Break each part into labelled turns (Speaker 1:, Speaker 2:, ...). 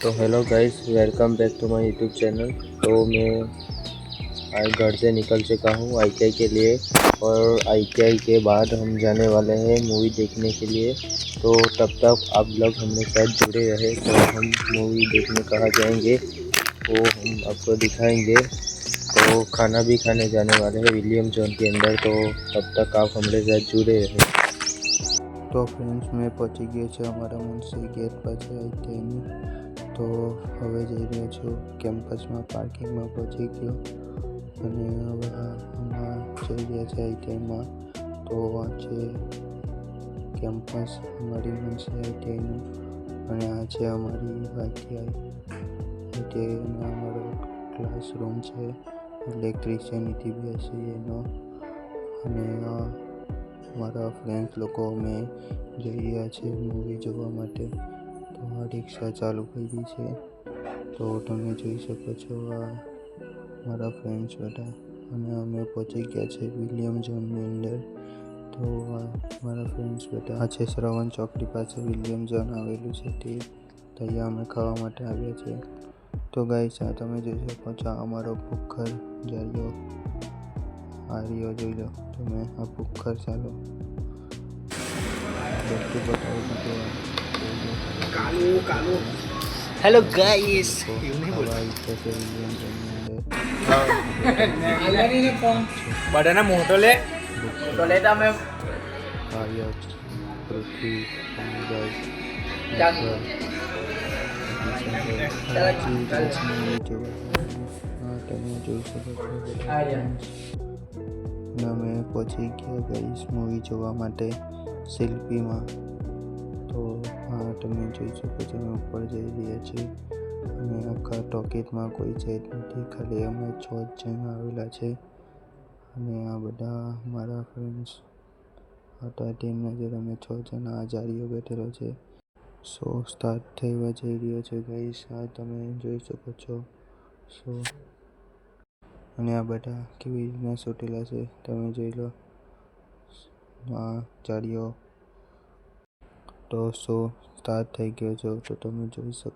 Speaker 1: तो hello guys, welcome back to my YouTube channel. तो मैं आज घर से निकल चुका हूँ ITI के लिए, और ITI के बाद हम जाने वाले हैं मूवी देखने के लिए। तो तब तक आप लोग हमने साथ जुड़े रहे। तो हम मूवी देखने कहाँ जाएंगे वो हम आपको दिखाएंगे। तो खाना भी खाने जाने वाले हैं विलियम जॉन के अंदर। तो तब तक आप हमारे साथ जुड़े रहे। तो फ्रेंड्स, मैं पहुंची गयो છે અમારા મુનસી ગેટ પાસે ITIની। તો હવે જઈ રહ્યો છું કેમ્પસમાં, પાર્કિંગમાં પહોંચી ગયો અને હવે હમણાં જઈ રહ્યા છે ITIમાં। તો આ છે કેમ્પસ અમારી મુનસી ITIનું, અને આ છે અમારી ITIનો અમારો ક્લાસરૂમ છે, ઇલેક્ટ્રિશિયનિટી BSc અને મારા ફ્રેન્ડ્સ લોકો અમે જઈ રહ્યા છે મૂવી જોવા માટે। તો આ રિક્ષા ચાલુ કરી છે, તો તમે જોઈ શકો છો આ મારા ફ્રેન્ડ્સ બધા, અને અમે પહોંચી ગયા છે વિલિયમ ઝોનની અંદર। તો આ મારા ફ્રેન્ડ્સ બધા, આ છે શ્રવણ ચોકડી પાસે વિલિયમ ઝોન આવેલું છે, તે ત્યાં અમે ખાવા માટે આવ્યા છે। તો ગાઈસ, આ તમે જોઈ શકો છો અમારો ભૂખર જારીઓ આ રહ્યો, જોઈ લો તમે આ ભૂખર। ચાલો
Speaker 2: हेलो गाइस, બધાના મોટો લે તમે
Speaker 1: પૃથ્વી તમે જોઈ શકો છો। અમે પહોંચી ગયા ગાઈસ મૂવી જોવા માટે શિલ્પીમાં। તો હા, તમે જોઈ શકો છો અમે ઉપર જઈ રહ્યા છીએ, અને આખા ટોકેટમાં કોઈ છે જ નથી, ખાલી અમે 6 જણ આવેલા છે, અને આ બધા મારા ફ્રેન્ડ્સ હતા। ટીમના જે અમે 6 જણ આ જારીઓ બેઠેલો છે। શો સ્ટાર્ટ થવા જઈ રહ્યો છે ગાઈસ, આ તમે જોઈ શકો છો શો, અને આ બધા કેવી રીતના શૂટેલા છે તમે જોઈ લો આ જારીઓ। તો શો સ્ટાર્ટ થઈ ગયો છે, તો તમે જોઈ શકો।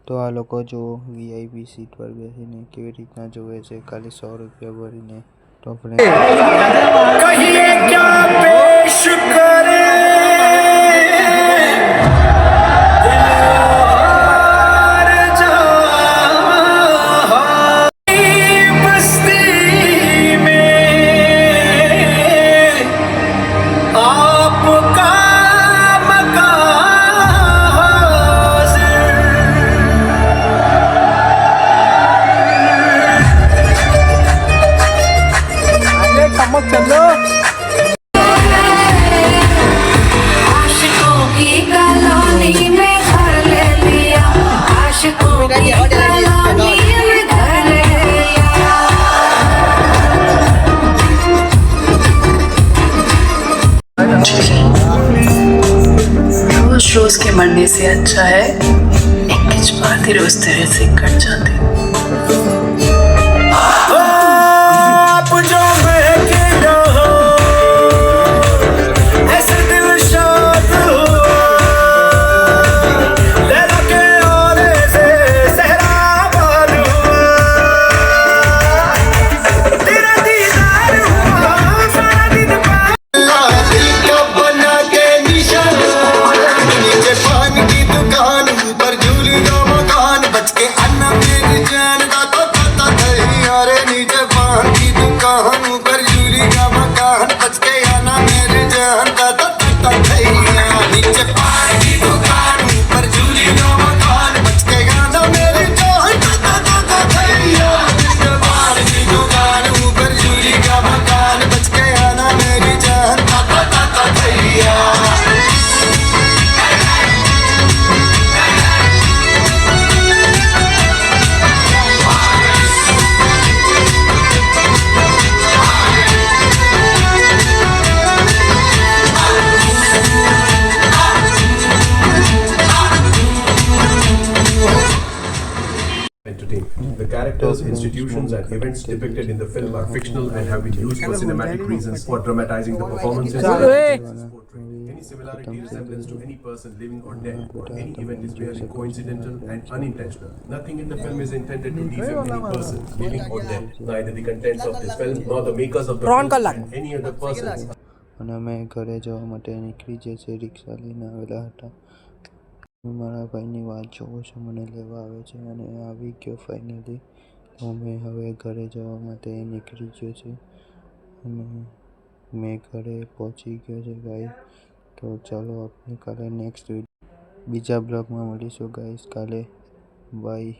Speaker 1: તો આ લોકો જો VIP સીટ પર બેસીને કેવી રીતના જોવે છે, ખાલી 100 રૂપિયા ભરીને। તો
Speaker 3: रोज के मरने से अच्छा है एक किचपाती रोज तेरे से कट जाती।
Speaker 4: पान की दुकान ऊपर झूली दो मकान बच के अन्ना मेरी जान। entertainment. The characters, institutions, and events depicted in the film are fictional and have been used for cinematic reasons for dramatizing the performances. Any similarity, resemblance to any person living or dead, or any event is merely coincidental and unintentional. Nothing in the film is intended to defame any person, living or dead. Neither the contents of this film nor the makers of the film and any other persons.
Speaker 1: અને અમે ઘરે જવા માટે નીકળી ગયા છે, રિક્ષા લઈને આવેલા હતા. મારા ભાઈની વાત જોવો છો, મને લેવા આવે છે અને આવી ગયો ફાઇનલી. તો મેં હવે ઘરે જવા માટે નીકળી ગયો છે અને મેં ઘરે પહોંચી ગયો છે ગાઈસ. તો ચાલો આપણે કાલે નેક્સ્ટ બીજા બ્લોગમાં મળીશું ગાઈસ કાલે. બાય.